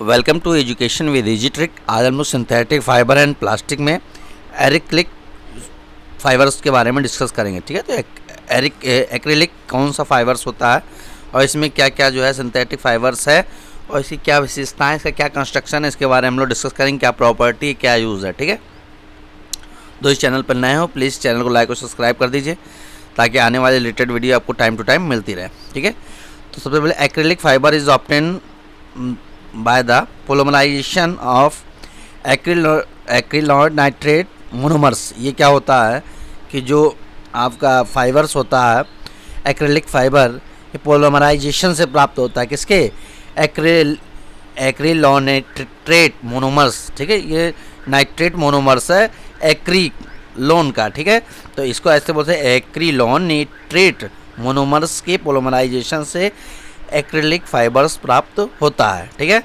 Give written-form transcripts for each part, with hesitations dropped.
Welcome to education with easy trick. आज हम लोग सिंथेटिक फाइबर एंड प्लास्टिक में एक्रिलिक फाइबर्स के बारे में डिस्कस करेंगे। ठीक है, तो एक्रिलिक कौन सा फाइबर्स होता है और इसमें क्या क्या जो है सिंथेटिक फाइबर्स है और इसकी क्या विशेषताएं, इसका क्या कंस्ट्रक्शन है, इसके बारे में हम लोग डिस्कस करेंगे। क्या प्रॉपर्टी, क्या यूज़ है। ठीक है, तो इस चैनल पर नए हो प्लीज़ चैनल को लाइक और सब्सक्राइब कर दीजिए ताकि आने वाले रिलेटेड वीडियो आपको टाइम टू टाइम मिलती रहे। ठीक है, तो सबसे पहले acrylic fibre is obtain by the polymerization of acrylamide nitrate monomers। ये क्या होता है कि जो आपका फाइबर्स होता है एक्रिलिक फाइबर, ये पोलीमराइजेशन से प्राप्त होता है। किसके? एक्रिलोनेट्रेट मोनोमर्स। ठीक है, ये नाइट्रेट मोनोमर्स है एक्रिलोन का। ठीक है, तो इसको ऐसे बोलते हैं एक्रिलोनेट्रेट मोनोमर्स के पोलीमराइजेशन से एक्रिलिक फाइबर्स प्राप्त होता है। ठीक है,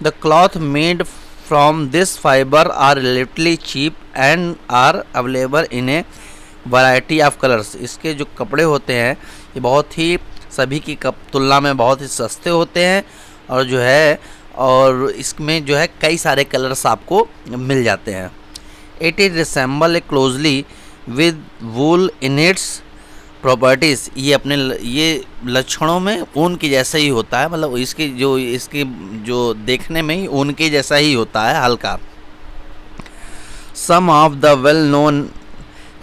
the cloth made from this fibre are relatively cheap and are available in a variety of colours. इसके जो कपड़े होते हैं ये बहुत ही सभी की तुलना में बहुत ही सस्ते होते हैं और जो है और इसमें जो है कई सारे कलर्स आपको मिल जाते हैं। It is resemble A closely with wool in its properties. ये अपने ये लक्षणों में ऊन के जैसा ही होता है, मतलब इसके जो देखने में ही ऊन के जैसा ही होता है, हल्का। Some of the well known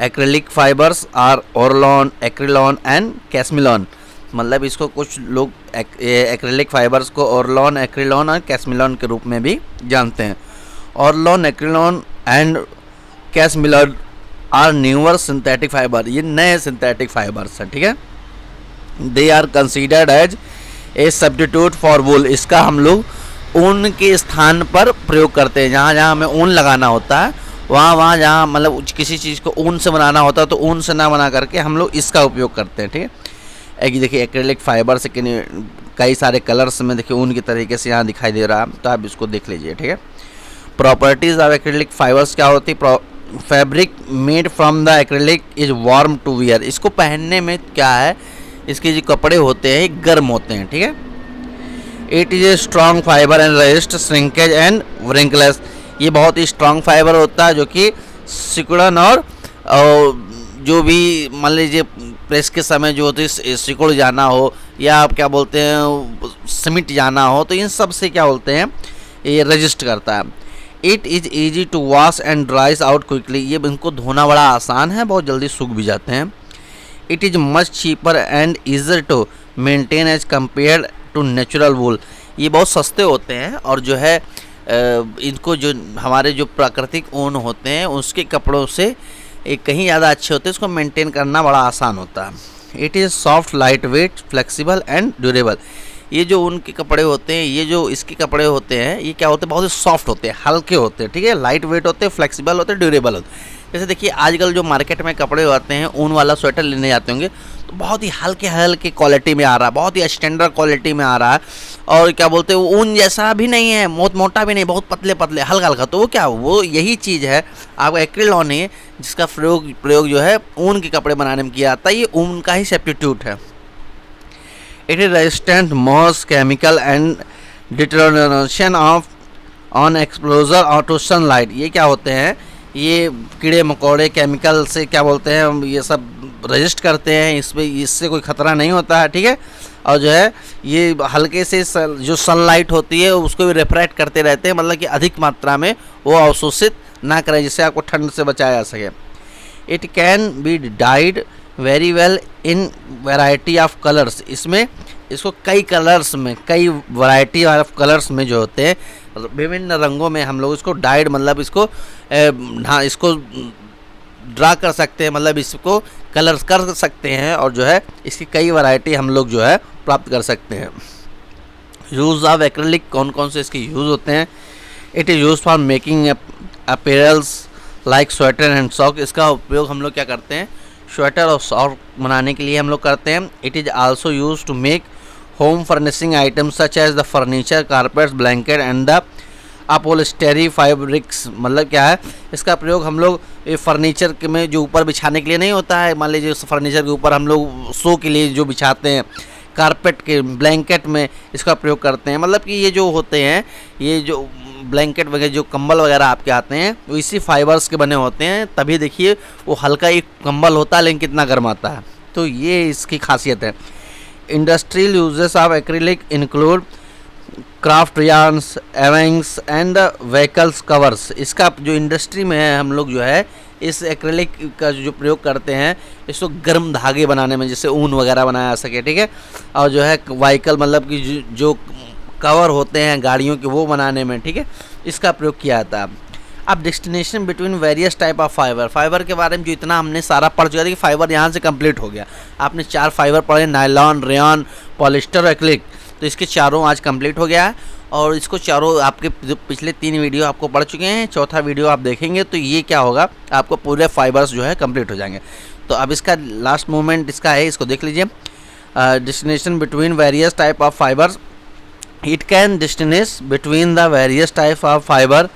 acrylic fibres are Orlon, Acrilan and Cashmilon. मतलब इसको कुछ लोग एक्रिलिक फाइबर्स को ओरलॉन, एक्रिलॉन और कैस्मिलॉन के रूप में भी जानते हैं। Orlon, Acrilan and Cashmilon are newer synthetic fibre. ये नए सिंथेटिक फाइबर्स हैं। ठीक है, they are considered as a substitute for wool. इसका हम लोग ऊन के स्थान पर प्रयोग करते हैं। जहाँ जहाँ हमें ऊन लगाना होता है वहाँ जहाँ मतलब किसी चीज़ को ऊन से बनाना होता है तो ऊन से ना बना करके हम लोग इसका उपयोग करते हैं। ठीक है, एक देखिए एक्रिलिक फाइबर से कई सारे कलर्स में देखिए ऊन की तरीके से यहाँ दिखाई दे रहा है, तो आप इसको देख लीजिए। ठीक है, प्रॉपर्टीज़ ऑफ एक्रिलिक फाइबर्स क्या होती है? Fabric made from the acrylic is warm to wear. इसको पहनने में क्या है, इसके जो कपड़े होते हैं गर्म होते हैं। ठीक है, it is a strong fibre and resist shrinkage and wrinkles. ये बहुत ही स्ट्रॉन्ग फाइबर होता है जो कि सिकुड़न और जो भी मान लीजिए प्रेस के समय जो होती है सिकुड़ जाना हो या आप क्या बोलते हैं सिमट जाना हो, तो इन सब से क्या बोलते हैं ये रजिस्ट करता है। It is easy to wash and dries out quickly. ये इनको धोना बड़ा आसान है, बहुत जल्दी सूख भी जाते हैं। It is much cheaper and easier to maintain as compare to natural wool. ये बहुत सस्ते होते हैं और जो है इनको जो हमारे जो प्राकृतिक ऊन होते हैं उसके कपड़ों से कहीं ज़्यादा अच्छे होते हैं। इसको मेंटेन करना बड़ा आसान होता है। It is soft, light weight, flexible and durable. ये जो उनके कपड़े होते हैं, ये जो इसके कपड़े होते हैं, ये क्या होते हैं, बहुत ही सॉफ्ट होते हैं, हल्के होते हैं। ठीक है, लाइट वेट होते हैं, फ्लेक्सिबल होते हैं, ड्यूरेबल होते हैं। जैसे देखिए आजकल जो मार्केट में कपड़े आते हैं, ऊन वाला स्वेटर लेने जाते होंगे तो बहुत ही हल्के हल्के क्वालिटी में आ रहा है, बहुत ही स्टैंडर्ड क्वालिटी में आ रहा है और क्या बोलते हैं वो ऊन जैसा भी नहीं है, बहुत मोटा भी नहीं, बहुत पतले पतले, हल्का हल्का। तो वो क्या, वो यही चीज़ है आपका एक्रिलॉन है जिसका प्रयोग जो है ऊन के कपड़े बनाने में किया जाता है। ये ऊन का ही सब्स्टिट्यूट है। It is resistant moss, chemical and deterioration of on exposure or to sunlight। ये क्या होते हैं, ये कीड़े मकोड़े केमिकल से क्या बोलते हैं ये सब रजिस्ट करते हैं, इससे कोई ख़तरा नहीं होता है। ठीक है, और जो है ये हल्के से जो सनलाइट होती है उसको भी रिफ्रेक्ट करते रहते हैं, मतलब कि अधिक मात्रा में वो अवशोषित ना करें जिससे आपको ठंड से बचाया जा सके। It can be died very well in variety of colours. इसको कई कलर्स में, कई वैरायटी ऑफ कलर्स में जो होते हैं विभिन्न रंगों में हम लोग इसको डाइड मतलब इसको इसको ड्रा कर सकते हैं, मतलब इसको कलर्स कर सकते हैं और जो है इसकी कई वैरायटी हम लोग जो है प्राप्त कर सकते हैं। यूज़ ऑफ एक्रिलिक, कौन कौन से इसके यूज़ होते हैं? It is use for making apparels like sweater and sock. इसका उपयोग हम लोग क्या करते हैं, स्वेटर और सॉक बनाने के लिए हम लोग करते हैं। It is also use to make home furnishing items such as the furniture, carpets, blanket and the upholstery fabrics. मतलब क्या है, इसका प्रयोग हम लोग फर्नीचर में जो ऊपर बिछाने के लिए नहीं होता है, मान लीजिए फर्नीचर के ऊपर हम लोग शो के लिए जो बिछाते हैं कारपेट के ब्लैंकेट में इसका प्रयोग करते हैं। मतलब कि ये जो होते हैं, ये जो ब्लैंकेट वगैरह जो कंबल वगैरह आपके आते हैं वो इसी फाइबर्स के बने होते हैं, तभी देखिए वो हल्का एक कंबल होता है लेकिन कितना गर्म आता है। तो ये इसकी खासियत है। Industrial uses of acrylic include craft yarns, awnings and vehicles covers. इसका जो इंडस्ट्री में है हम लोग जो है इस एक्रिलिक का जो प्रयोग करते हैं इसको गर्म धागे बनाने में, जैसे ऊन वगैरह बनाया जा सके, ठीक है। और जो है व्हीकल मतलब कि जो कवर होते हैं गाड़ियों के वो बनाने में, ठीक है, इसका प्रयोग किया जाता है। अब destination between various type of fibre के बारे में जो इतना हमने सारा पढ़ चुका था कि फाइबर यहाँ से कंप्लीट हो गया। आपने 4 फाइबर पढ़े, नायलॉन, रेयॉन, पॉलिस्टर, एक्रिलिक। तो इसके चारों आज कंप्लीट हो गया है और इसको चारों आपके जो पिछले 3 वीडियो आपको पढ़ चुके हैं, चौथा वीडियो आप देखेंगे तो ये क्या होगा, आपको पूरे फाइबर्स जो है कंप्लीट हो जाएंगे। तो अब इसका लास्ट मोमेंट इसका है, इसको देख लीजिए। Destination between various type of fibres, it can distinguish between the various type of fibre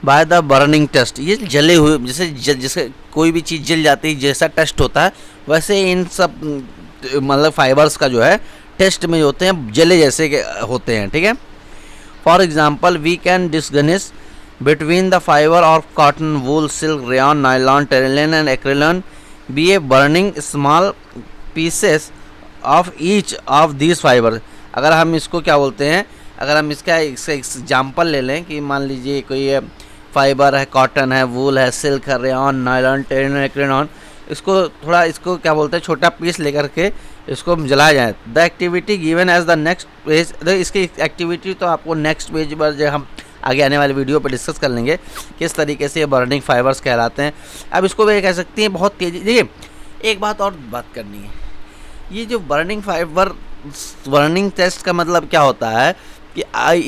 by the burning test. ये जले हुए जैसे कोई भी चीज़ जल जाती है जैसा टेस्ट होता है, वैसे इन सब मतलब फाइबर्स का जो है टेस्ट में होते हैं जले जैसे के होते हैं, ठीक है। For example we can distinguish between the fibre of cotton, wool, silk, rayon, nylon, terylene and acrilan be a burning small pieces of each of these fibre. अगर हम इसको क्या बोलते हैं, अगर हम इसका एग्जाम्पल ले लें कि मान लीजिए कोई फाइबर है, कॉटन है, वूल है, सिल्क है, रेयॉन, नायलॉन, टेरिलिन, एक्रिलिन, इसको क्या बोलते हैं छोटा पीस लेकर के इसको जलाया जाए। The activity given as the next page, इसकी एक्टिविटी तो आपको नेक्स्ट पेज पर जो हम आगे आने वाले वीडियो पर डिस्कस कर लेंगे किस तरीके से ये बर्निंग फाइबर्स कहलाते हैं। अब इसको भी कह सकती हैं बहुत तेज़ी। देखिए एक बात करनी है, ये जो बर्निंग टेस्ट का मतलब क्या होता है कि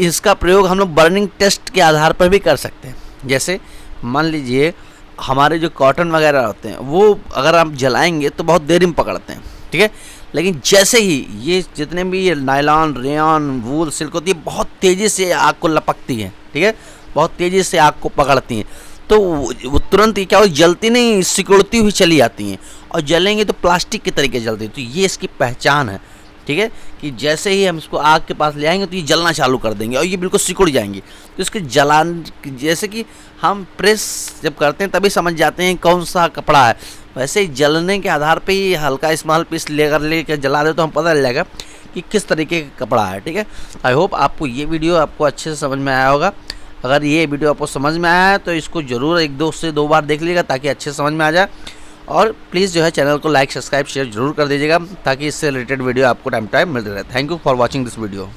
इसका प्रयोग हम लोग बर्निंग टेस्ट के आधार पर भी कर सकते हैं। जैसे मान लीजिए हमारे जो कॉटन वगैरह होते हैं वो अगर आप जलाएंगे तो बहुत देर में पकड़ते हैं, ठीक है, लेकिन जैसे ही ये जितने भी ये नायलॉन, रेयॉन, वूल, सिल्क होती है बहुत तेज़ी से आग को लपकती हैं, ठीक है, बहुत तेज़ी से आग को पकड़ती हैं। तो वो तुरंत क्या हो, जलती नहीं, सिकुड़ती हुई चली आती हैं और जलेंगे तो प्लास्टिक के तरीके जलती है। तो ये इसकी पहचान है, ठीक है, कि जैसे ही हम इसको आग के पास ले आएंगे तो ये जलना चालू कर देंगे और ये बिल्कुल सिकुड़ जाएंगी। तो इसके जलान जैसे कि हम प्रेस जब करते हैं तभी समझ जाते हैं कौन सा कपड़ा है, वैसे ही जलने के आधार पे ही हल्का स्मॉल पीस लेकर जला दे तो हम पता चल जाएगा कि किस तरीके का कपड़ा है, ठीक है। आई होप आपको ये वीडियो आपको अच्छे से समझ में आया होगा। अगर ये वीडियो आपको समझ में आया है तो इसको ज़रूर 1 से 2 बार देख लीजिएगा ताकि अच्छे से समझ में आ जाए। और प्लीज़ जो है चैनल को लाइक, सब्सक्राइब, शेयर जरूर कर दीजिएगा ताकि इससे रिलेटेड वीडियो आपको टाइम मिलते रहे। Thank you for watching this video.